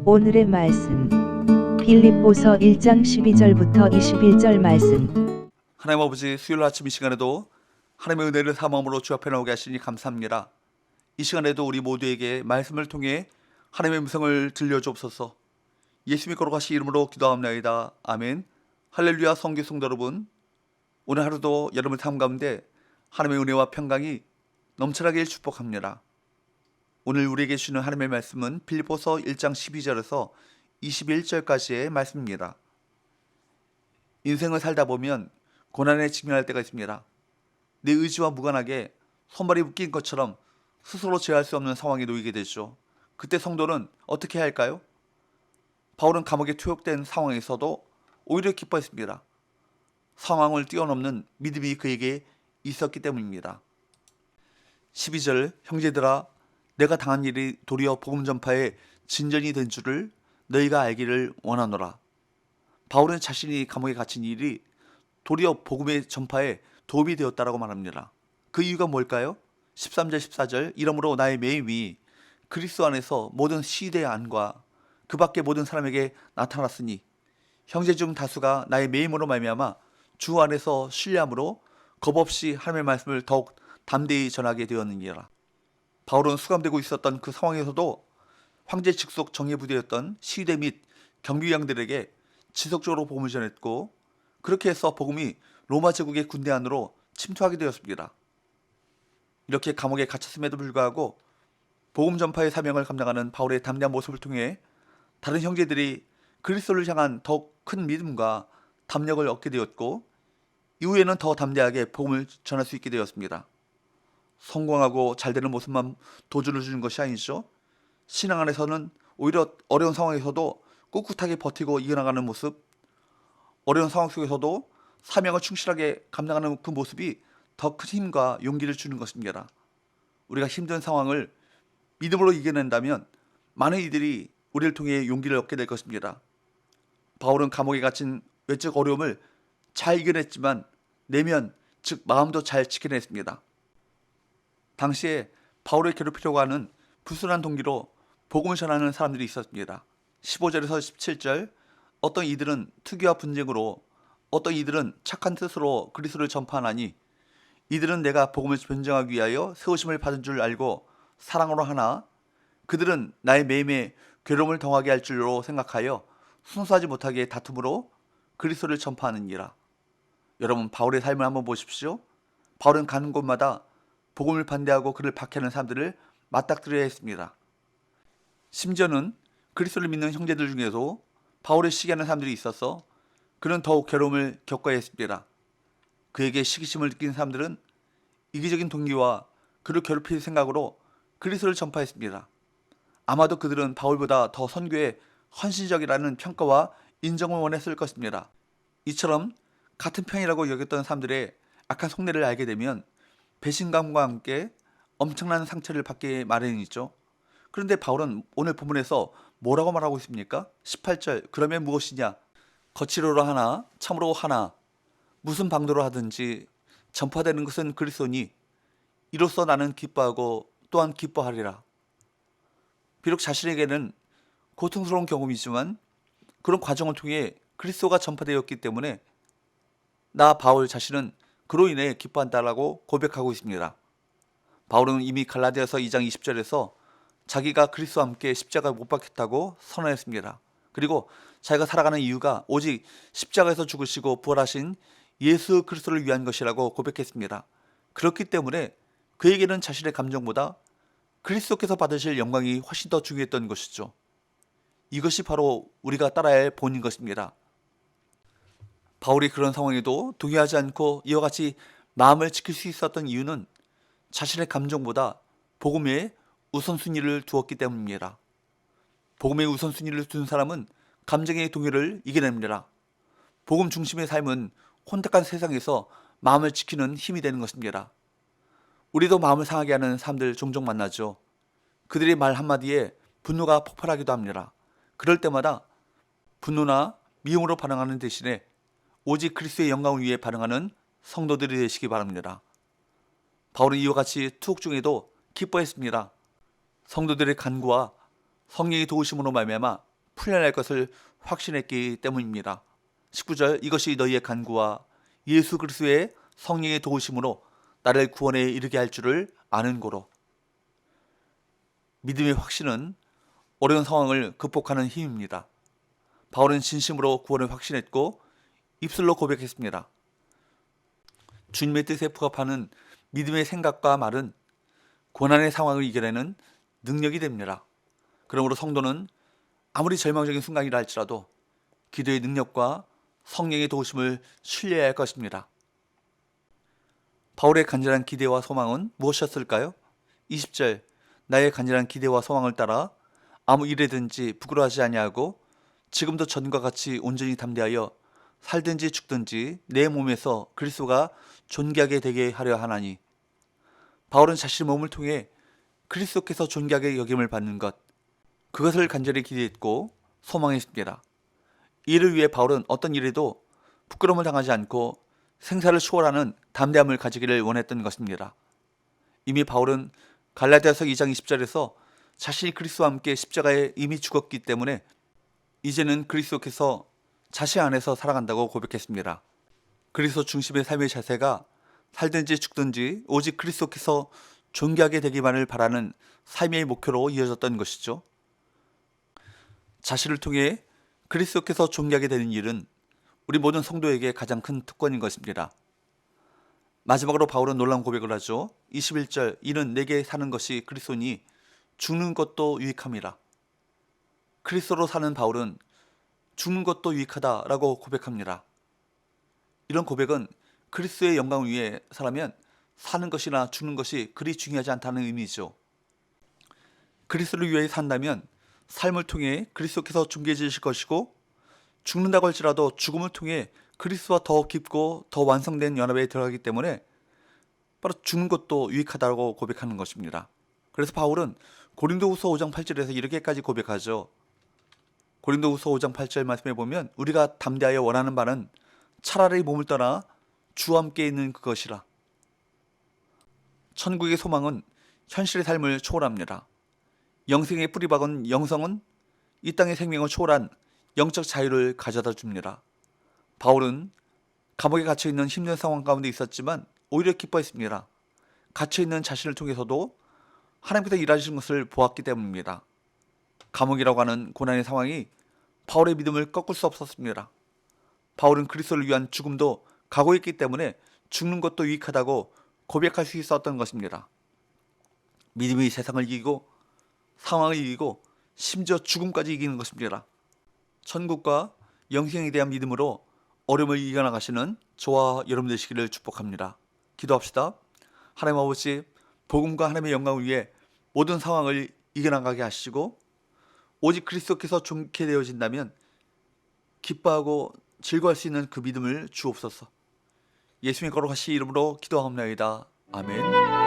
오늘의 말씀 빌립보서 1장 12절부터 21절 말씀. 하나님 아버지, 수요일 아침 이 시간에도 하나님의 은혜를 사모함으로 주 앞에 나오게 하시니 감사합니다. 이 시간에도 우리 모두에게 말씀을 통해 하나님의 음성을 들려주옵소서. 예수님의 거룩하신 이름으로 기도합니다. 아멘. 할렐루야. 성교 성도 여러분, 오늘 하루도 여러분의 삶 가운데 하나님의 은혜와 평강이 넘쳐나길 축복합니다. 오늘 우리에게 주시는 하나님의 말씀은 빌립보서 1장 12절에서 21절까지의 말씀입니다. 인생을 살다 보면 고난에 직면할 때가 있습니다. 내 의지와 무관하게 손발이 묶인 것처럼 스스로 제어할 수 없는 상황에 놓이게 되죠. 그때 성도는 어떻게 해야 할까요? 바울은 감옥에 투옥된 상황에서도 오히려 기뻐했습니다. 상황을 뛰어넘는 믿음이 그에게 있었기 때문입니다. 12절, 형제들아, 내가 당한 일이 도리어 복음 전파의 진전이 된 줄을 너희가 알기를 원하노라. 바울은 자신이 감옥에 갇힌 일이 도리어 복음의 전파에 도움이 되었다라고 말합니다. 그 이유가 뭘까요? 13절 14절, 이러므로 나의 매임이 그리스도 안에서 모든 시대의 안과 그 밖의 모든 사람에게 나타났으니 형제 중 다수가 나의 매임으로 말미암아 주 안에서 신뢰함으로 겁없이 하나님의 말씀을 더욱 담대히 전하게 되었느니라. 바울은 수감되고 있었던 그 상황에서도 황제 직속 정예부대였던 시대 및 경비병들에게 지속적으로 복음을 전했고, 그렇게 해서 복음이 로마 제국의 군대 안으로 침투하게 되었습니다. 이렇게 감옥에 갇혔음에도 불구하고 복음 전파의 사명을 감당하는 바울의 담대한 모습을 통해 다른 형제들이 그리스도를 향한 더욱 큰 믿음과 담력을 얻게 되었고, 이후에는 더 담대하게 복음을 전할 수 있게 되었습니다. 성공하고 잘되는 모습만 도전을 주는 것이 아니죠. 신앙 안에서는 오히려 어려운 상황에서도 꿋꿋하게 버티고 이겨나가는 모습, 어려운 상황 속에서도 사명을 충실하게 감당하는 그 모습이 더 큰 힘과 용기를 주는 것입니다. 우리가 힘든 상황을 믿음으로 이겨낸다면 많은 이들이 우리를 통해 용기를 얻게 될 것입니다. 바울은 감옥에 갇힌 외적 어려움을 잘 이겨냈지만 내면, 즉 마음도 잘 지켜냈습니다. 당시에 바울을 괴롭히려고 하는 불순한 동기로 복음을 전하는 사람들이 있었습니다. 15절에서 17절, 어떤 이들은 투기와 분쟁으로, 어떤 이들은 착한 뜻으로 그리스도를 전파하나니 이들은 내가 복음을 변증하기 위하여 세우심을 받은 줄 알고 사랑으로 하나 그들은 나의 매임에 괴로움을 더하게 할 줄로 생각하여 순수하지 못하게 다툼으로 그리스도를 전파하느니라. 여러분, 바울의 삶을 한번 보십시오. 바울은 가는 곳마다 복음을 반대하고 그를 박해하는 사람들을 맞닥뜨려야 했습니다. 심지어는 그리스도를 믿는 형제들 중에도 바울을 시기하는 사람들이 있어서 그는 더욱 괴로움을 겪어야 했습니다. 그에게 시기심을 느낀 사람들은 이기적인 동기와 그를 괴롭힐 생각으로 그리스도를 전파했습니다. 아마도 그들은 바울보다 더 선교에 헌신적이라는 평가와 인정을 원했을 것입니다. 이처럼 같은 편이라고 여겼던 사람들의 악한 속내를 알게 되면 배신감과 함께 엄청난 상처를 받게 마련이죠. 그런데 바울은 오늘 본문에서 뭐라고 말하고 있습니까? 18절, 그러면 무엇이냐? 거칠어로 하나, 참으로 하나, 무슨 방도로 하든지 전파되는 것은 그리스도니 이로써 나는 기뻐하고 또한 기뻐하리라. 비록 자신에게는 고통스러운 경험이지만 그런 과정을 통해 그리스도가 전파되었기 때문에 나 바울 자신은 그로 인해 기뻐한다라고 고백하고 있습니다. 바울은 이미 갈라디아서 2장 20절에서 자기가 그리스도와 함께 십자가에 못 박혔다고 선언했습니다. 그리고 자기가 살아가는 이유가 오직 십자가에서 죽으시고 부활하신 예수 그리스도를 위한 것이라고 고백했습니다. 그렇기 때문에 그에게는 자신의 감정보다 그리스도께서 받으실 영광이 훨씬 더 중요했던 것이죠. 이것이 바로 우리가 따라야 할 본인 것입니다. 바울이 그런 상황에도 동요하지 않고 이와 같이 마음을 지킬 수 있었던 이유는 자신의 감정보다 복음에 우선순위를 두었기 때문입니다. 복음의 우선순위를 둔 사람은 감정의 동요를 이겨냅니다. 복음 중심의 삶은 혼탁한 세상에서 마음을 지키는 힘이 되는 것입니다. 우리도 마음을 상하게 하는 사람들 종종 만나죠. 그들의 말 한마디에 분노가 폭발하기도 합니다. 그럴 때마다 분노나 미움으로 반응하는 대신에 오직 그리스도의 영광을 위해 반응하는 성도들이 되시기 바랍니다. 바울은 이와 같이 투옥 중에도 기뻐했습니다. 성도들의 간구와 성령의 도우심으로 말미암아 풀려날 것을 확신했기 때문입니다. 19절 이것이 너희의 간구와 예수 그리스도의 성령의 도우심으로 나를 구원에 이르게 할 줄을 아는 고로. 믿음의 확신은 어려운 상황을 극복하는 힘입니다. 바울은 진심으로 구원을 확신했고 입술로 고백했습니다. 주님의 뜻에 부합하는 믿음의 생각과 말은 고난의 상황을 이겨내는 능력이 됩니다. 그러므로 성도는 아무리 절망적인 순간이라 할지라도 기도의 능력과 성령의 도우심을 신뢰해야 할 것입니다. 바울의 간절한 기대와 소망은 무엇이었을까요? 20절 나의 간절한 기대와 소망을 따라 아무 일에든지 부끄러워하지 아니하고 지금도 전과 같이 온전히 담대하여 살든지 죽든지 내 몸에서 그리스도가 존귀하게 되게 하려 하나니. 바울은 자신의 몸을 통해 그리스도께서 존귀하게 여김을 받는 것, 그것을 간절히 기대했고 소망했습니다. 이를 위해 바울은 어떤 일에도 부끄러움을 당하지 않고 생사를 초월하는 담대함을 가지기를 원했던 것입니다. 이미 바울은 갈라디아서 2장 20절에서 자신이 그리스도와 함께 십자가에 이미 죽었기 때문에 이제는 그리스도께서 자신 안에서 살아간다고 고백했습니다. 그리스도 중심의 삶의 자세가 살든지 죽든지 오직 그리스도께서 존귀하게 되기만을 바라는 삶의 목표로 이어졌던 것이죠. 자신을 통해 그리스도께서 존귀하게 되는 일은 우리 모든 성도에게 가장 큰 특권인 것입니다. 마지막으로 바울은 놀라운 고백을 하죠. 21절 이는 내게 사는 것이 그리스도니 죽는 것도 유익함이라. 그리스도로 사는 바울은 죽는 것도 유익하다라고 고백합니다. 이런 고백은 그리스도의 영광을 위해 살아면 사는 것이나 죽는 것이 그리 중요하지 않다는 의미죠. 그리스도를 위해 산다면 삶을 통해 그리스도께서 존귀해지실 것이고 죽는다고 할지라도 죽음을 통해 그리스도와 더 깊고 더 완성된 연합에 들어가기 때문에 바로 죽는 것도 유익하다고 고백하는 것입니다. 그래서 바울은 고린도후서 5장 8절에서 이렇게까지 고백하죠. 고린도후서 5장 8절 말씀에 보면 우리가 담대하여 원하는 바는 차라리 몸을 떠나 주와 함께 있는 그것이라. 천국의 소망은 현실의 삶을 초월합니다. 영생의 뿌리박은 영성은 이 땅의 생명을 초월한 영적 자유를 가져다 줍니다. 바울은 감옥에 갇혀있는 힘든 상황 가운데 있었지만 오히려 기뻐했습니다. 갇혀있는 자신을 통해서도 하나님께서 일하시는 것을 보았기 때문입니다. 감옥이라고 하는 고난의 상황이 바울의 믿음을 꺾을 수 없었습니다. 바울은 그리스도를 위한 죽음도 각오했기 때문에 죽는 것도 유익하다고 고백할 수 있었던 것입니다. 믿음이 세상을 이기고 상황을 이기고 심지어 죽음까지 이기는 것입니다. 천국과 영생에 대한 믿음으로 어려움을 이겨나가시는 저와 여러분 되시기를 축복합니다. 기도합시다. 하나님 아버지, 복음과 하나님의 영광을 위해 모든 상황을 이겨나가게 하시고 오직 그리스도께서 존귀케 되어진다면 기뻐하고 즐거워할 수 있는 그 믿음을 주옵소서. 예수님의 거룩하신 이름으로 기도하옵나이다. 아멘.